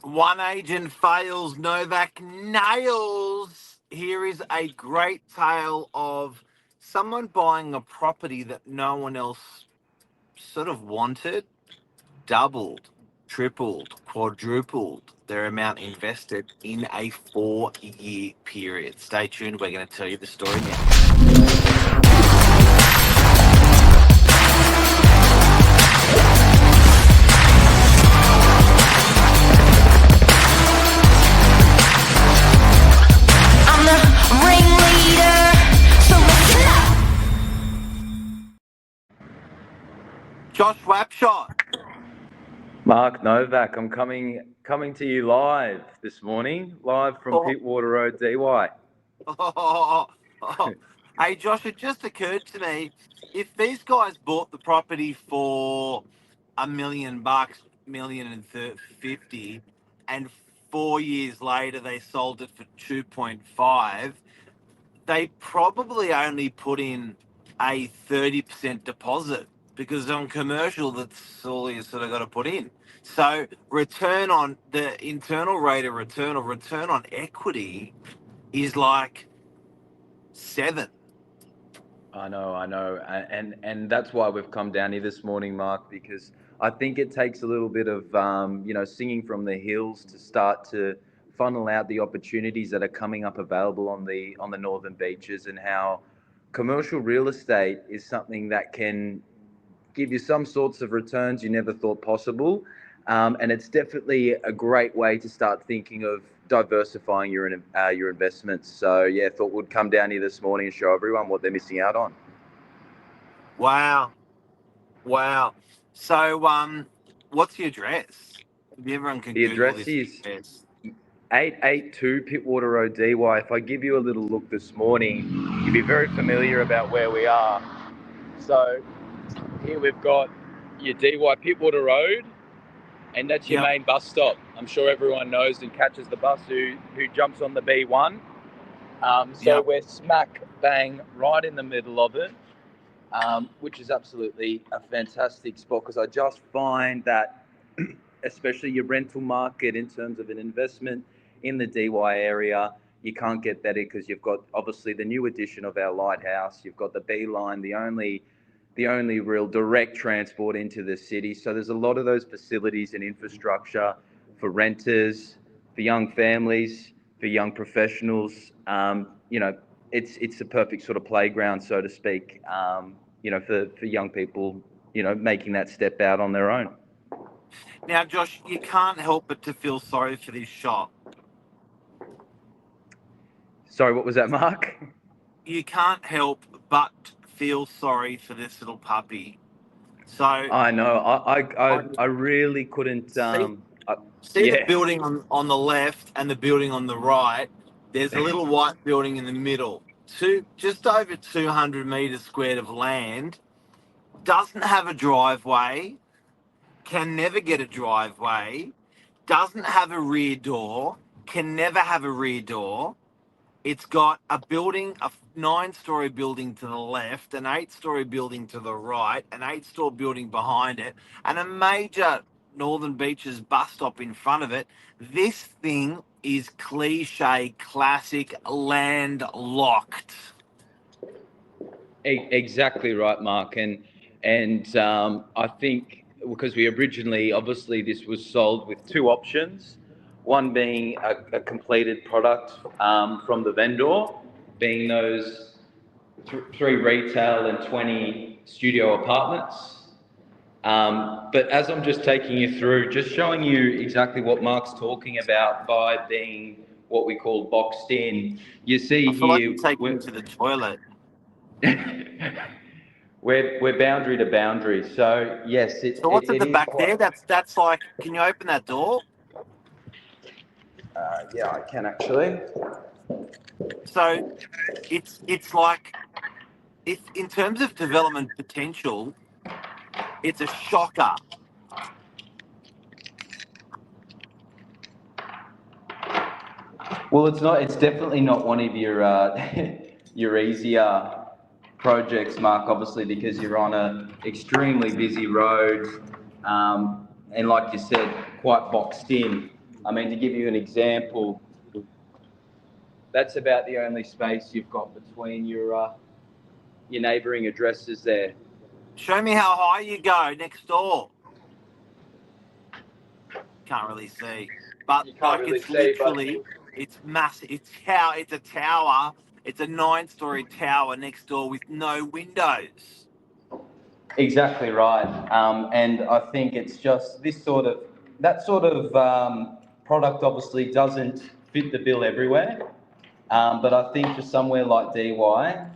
One agent fails, Novak nails. Here is a great tale of someone buying a property that no one else sort of wanted, doubled, tripled, quadrupled their amount invested in a 4-year period. Stay tuned. We're going to tell you the story now. I'm the ringleader, so listen up. Josh Wapshott. Mark Novak, I'm coming to you live this morning, live from Oh, Pitwater Road, DY. Hey, Josh, it just occurred to me, if these guys bought the property for $1 million, million and 50, and 4 years later they sold it for 2.5, they probably only put in a 30% deposit, because on commercial, that's all you sort of got to put in. So return on the internal rate of return or return on equity is like 7. I know, and that's why we've come down here this morning, Mark, because I think it takes a little bit of singing from the hills to start to funnel out the opportunities that are coming up available on the northern beaches, and how commercial real estate is something that can give you some sorts of returns you never thought possible. And it's definitely a great way to start thinking of diversifying your investments. So yeah, thought we'd come down here this morning and show everyone what they're missing out on. Wow. So, what's the address? Everyone can The Google address this is address. 882 Pitwater Road, DY. If I give you a little look this morning, you'll be very familiar about where we are. So here we've got your DY Pitwater Road, and that's your Yep. main bus stop. I'm sure everyone knows and catches the bus who jumps on the B1. So Yep. we're smack bang right in the middle of it, which is absolutely a fantastic spot, because I just find that especially your rental market in terms of an investment in the DY area, you can't get better, because you've got obviously the new addition of our lighthouse, you've got the B line, the only real direct transport into the city. So there's a lot of those facilities and infrastructure for renters, for young families, for young professionals. It's a perfect sort of playground, so to speak, for young people, making that step out on their own. Now, Josh, you can't help but to feel sorry for this shop. Sorry, what was that, Mark? You can't help but feel sorry for this little puppy. So I know. I really couldn't. see the building on the left and the building on the right. There's a little white building in the middle. Just over 200 meters squared of land. Doesn't have a driveway. Can never get a driveway. Doesn't have a rear door. Can never have a rear door. It's got a building, a 9-story building to the left, an 8-story building to the right, an 8-story building behind it, and a major Northern Beaches bus stop in front of it. This thing is cliche, classic, landlocked. Exactly right, Mark. And I think because we originally, obviously, this was sold with 2 options. One being a completed product from the vendor, being those 3 retail and 20 studio apartments. But as I'm just taking you through, just showing you exactly what Mark's talking about by being what we call boxed in. You see I feel like here, you're taking me to the toilet. we're boundary to boundary. So yes, So what's at it the is back there? quite. That's like, can you open that door? Yeah, I can actually. So it's like, if in terms of development potential, it's a shocker. Well, it's not. It's definitely not one of your your easier projects, Mark. Obviously, because you're on a extremely busy road, and like you said, quite boxed in. I mean, to give you an example, that's about the only space you've got between your neighbouring addresses there. Show me how high you go next door. Can't really see, but You can't like really it's see, but literally, it's massive. It's a tower. It's a 9-story tower next door with no windows. exactly right. And I think it's just that sort of product obviously doesn't fit the bill everywhere. But I think for somewhere like DY,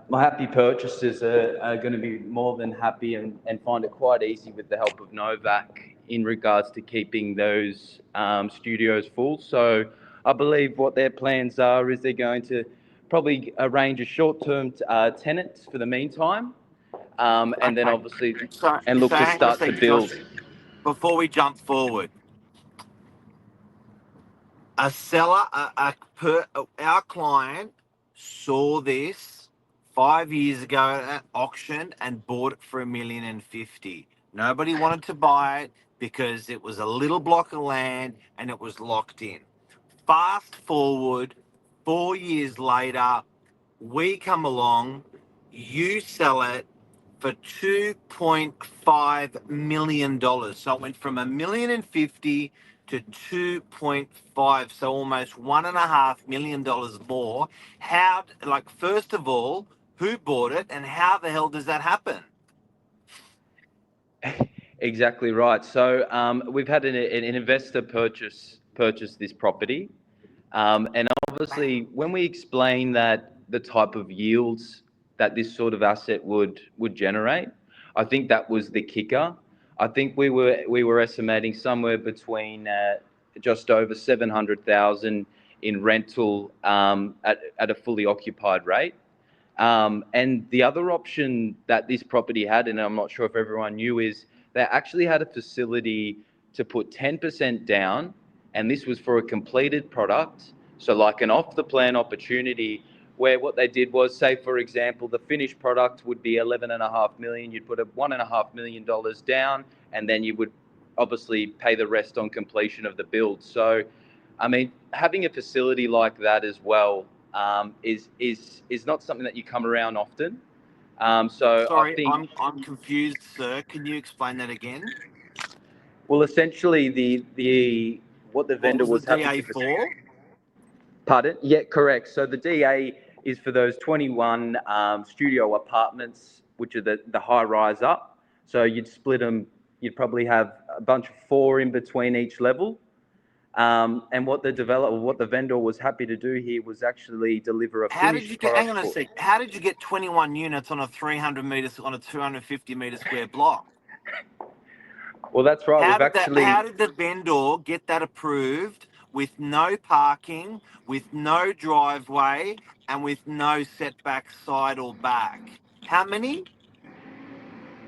my happy purchasers are going to be more than happy and find it quite easy with the help of Novak in regards to keeping those studios full. So I believe what their plans are is they're going to probably arrange a short-term tenant for the meantime, and then Okay. obviously So look to hang on a start to second, build. Josh. Before we jump forward, a seller, our client saw this 5 years ago at auction and bought it for $1,050,000. Nobody wanted to buy it because it was a little block of land and it was locked in. Fast forward 4 years later, we come along, you sell it for $2.5 million. So it went from $1,050,000 to 2.5, so almost $1.5 million more. How, like, first of all, who bought it and how the hell does that happen? Exactly right. So we've had an investor purchase this property, and obviously when we explain that the type of yields that this sort of asset would generate, I think that was the kicker. I think we were estimating somewhere between just over 700,000 in rental at a fully occupied rate. And the other option that this property had, and I'm not sure if everyone knew, is they actually had a facility to put 10% down, and this was for a completed product. So like an off-the-plan opportunity where what they did was, say, for example, the finished product would be 11.5 million. You'd put a $1.5 million down, and then you would obviously pay the rest on completion of the build. So, I mean, having a facility like that as well is not something that you come around often. So I Sorry, think, I'm confused, sir. Can you explain that again? well, essentially the what the What vendor was the was happy DA to for? Pardon? Yeah, correct. So the DA is for those 21 studio apartments, which are the high rise up. So you'd split them. You'd probably have a bunch of 4 in between each level. And what the vendor was happy to do here was actually deliver a How did finished you get? Hang product on a for. sec. How did you get 21 units on a 300 meters on a 250-meter square block? Well, that's right. How We've did that? actually How did the vendor get that approved with no parking, with no driveway, and with no setback side or back? How many?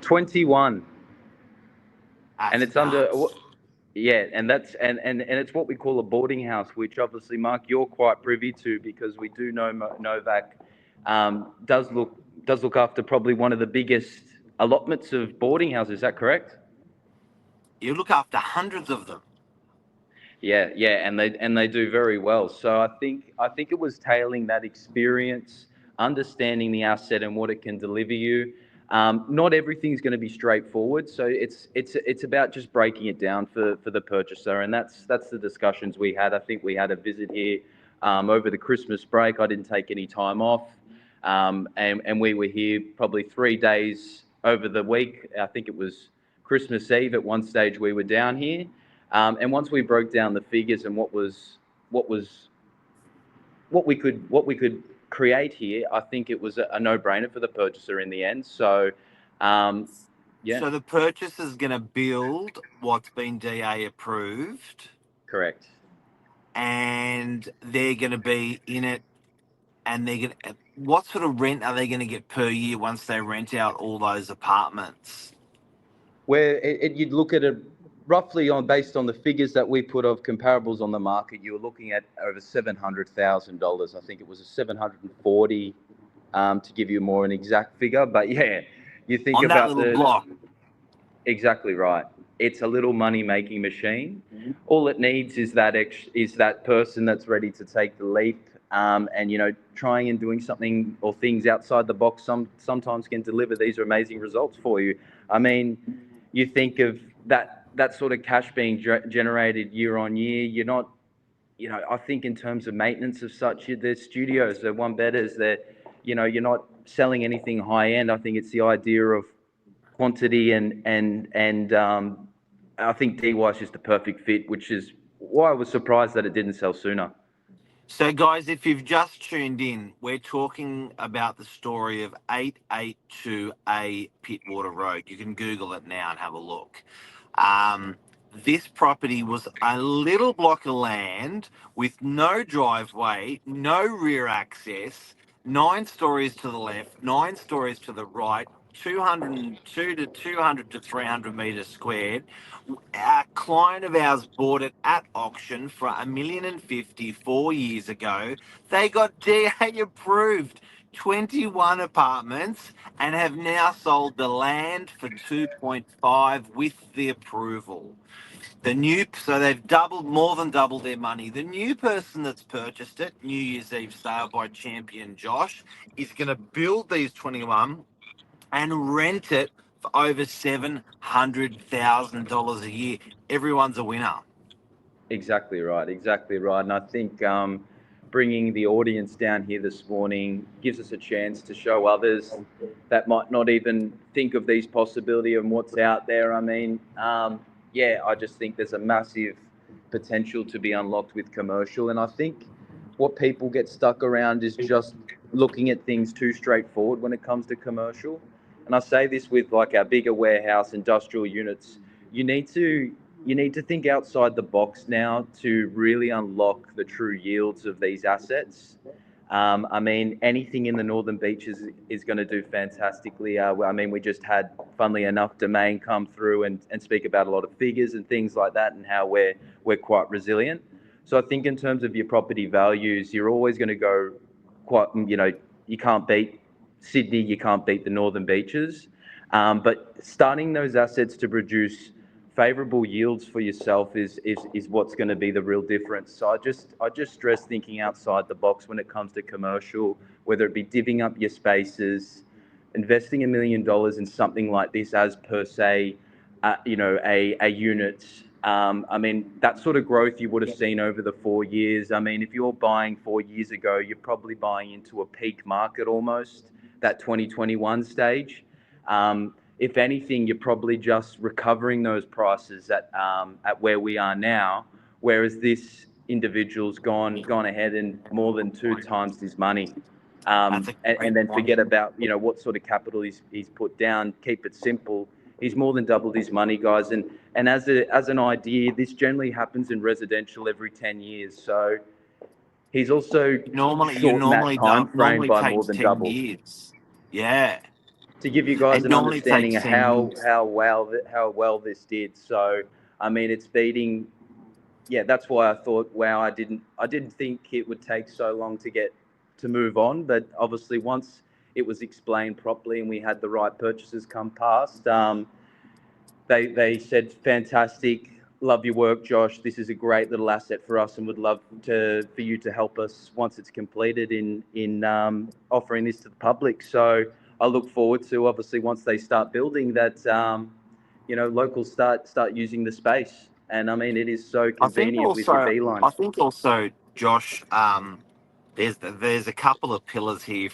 21, and That's it's under. nuts. Yeah, and that's and it's what we call a boarding house, which obviously, Mark, you're quite privy to because we do know Novak does look after probably one of the biggest allotments of boarding houses. Is that correct? You look after hundreds of them. Yeah, and they do very well. So I think it was tailing that experience, understanding the asset and what it can deliver you. Not everything's going to be straightforward, so it's about just breaking it down for the purchaser, and that's the discussions we had. I think we had a visit here over the Christmas break. I didn't take any time off, and we were here probably 3 days over the week. I think it was Christmas Eve at one stage we were down here. And once we broke down the figures and what we could create here, I think it was a no-brainer for the purchaser in the end. So, yeah. So the purchaser's going to build what's been DA approved, Correct. and they're going to be in it. And they're going to. What sort of rent are they going to get per year once they rent out all those apartments? Where you'd look at it roughly based on the figures that we put of comparables on the market, you were looking at over $700,000. I think it was a 740 to give you an exact figure. But yeah, you think On that about little block. exactly right. it's a little money-making machine. All it needs is that person that's ready to take the leap, and trying and doing something or things outside the box sometimes can deliver these amazing results for you. I mean, you think of that sort of cash being generated year on year. You're not, I think in terms of maintenance of such, there's studios, they're one betters, you're not selling anything high end. I think it's the idea of quantity and I think DY is just the perfect fit, which is why I was surprised that it didn't sell sooner. So, guys, if you've just tuned in, we're talking about the story of 882A Pitwater Road. You can Google it now and have a look. This property was a little block of land with no driveway, no rear access, 9 stories to the left, 9 stories to the right, 202 to 200 to 300 metres squared. A client of ours bought it at auction for $1,050,000 4 years ago. They got DA approved 21 apartments and have now sold the land for 2.5 with the approval. So they've more than doubled their money. The new person that's purchased it, New Year's Eve sale by champion Josh, is going to build these 21 and rent it for over $700,000 a year. Everyone's a winner. Exactly right. And I think bringing the audience down here this morning gives us a chance to show others that might not even think of these possibilities and what's out there. I mean, I just think there's a massive potential to be unlocked with commercial. And I think what people get stuck around is just looking at things too straightforward when it comes to commercial. And I say this with like our bigger warehouse industrial units. You need to think outside the box now to really unlock the true yields of these assets. I mean, anything in the Northern Beaches is going to do fantastically. I mean, we just had, funnily enough, Domain come through and speak about a lot of figures and things like that and how we're quite resilient. So I think in terms of your property values, you're always going to go quite, you can't beat Sydney, you can't beat the Northern Beaches. But starting those assets to produce favourable yields for yourself is what's going to be the real difference. So I just stress thinking outside the box when it comes to commercial, whether it be divvying up your spaces, investing $1 million in something like this as per se, a unit. I mean, that sort of growth you would have seen over the 4 years. I mean, if you're buying 4 years ago, you're probably buying into a peak market almost, that 2021 stage. If anything, you're probably just recovering those prices at where we are now, whereas this individual's gone ahead and more than 2 times his money. And then forget about what sort of capital he's put down. Keep it simple. He's more than doubled his money, guys. And as an idea, this generally happens in residential every 10 years. So he's also normally that time frame by more than 10 double. years. Yeah. To give you guys an understanding of how well this did. So, I mean, it's beating. Yeah, that's why I thought, wow, I didn't think it would take so long to move on. But obviously, once it was explained properly and we had the right purchasers come past, they said, fantastic. Love your work, Josh. This is a great little asset for us, and would love for you to help us once it's completed in offering this to the public. So I look forward to, obviously, once they start building that, locals start using the space. And I mean, it is so convenient with your beeline. I think also, Josh, there's a couple of pillars here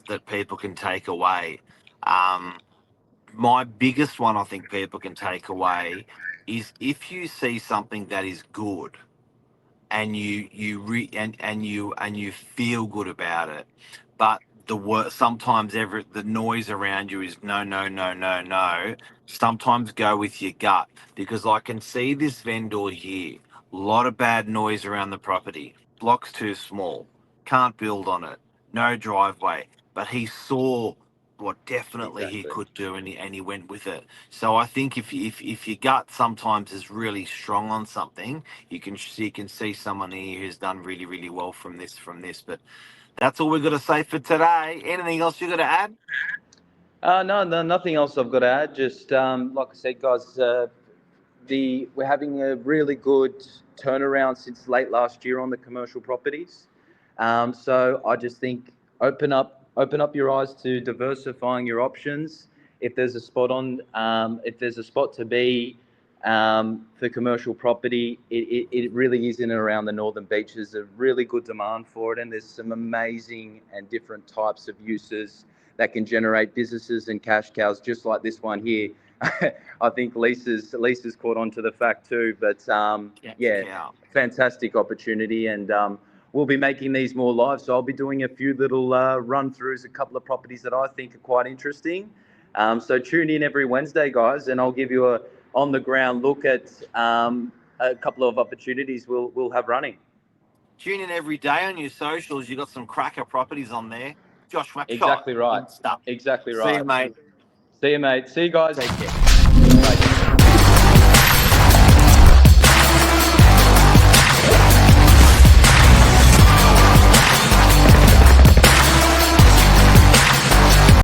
that people can take away. My biggest one I think people can take away is if you see something that is good and you feel good about it, but sometimes the noise around you is no, no, no, no, no. Sometimes go with your gut, because I can see this vendor here. A lot of bad noise around the property. Block's too small. Can't build on it. No driveway. But he saw what definitely he could do, and he went with it. So I think if your gut sometimes is really strong on something, you can see someone here who's done really, really well from this. But that's all we've got to say for today. Anything else you got to add? No, nothing else I've got to add. Just like I said, guys, we're having a really good turnaround since late last year on the commercial properties. So I just think open up your eyes to diversifying your options. If there's a spot to be for commercial property, it really is in and around the northern beaches. There's a really good demand for it, and there's some amazing and different types of uses that can generate businesses and cash cows, just like this one here. I think Lisa's caught on to the fact too, but yeah, fantastic opportunity, and we'll be making these more live. So I'll be doing a few little run-throughs, a couple of properties that I think are quite interesting. So tune in every Wednesday, guys, and I'll give you a on-the-ground look at a couple of opportunities we'll have running. Tune in every day on your socials. You got some cracker properties on there. Josh Wapshott. Exactly right. Stuff. Exactly See right. you, mate. See you, mate. See you, guys. Take care.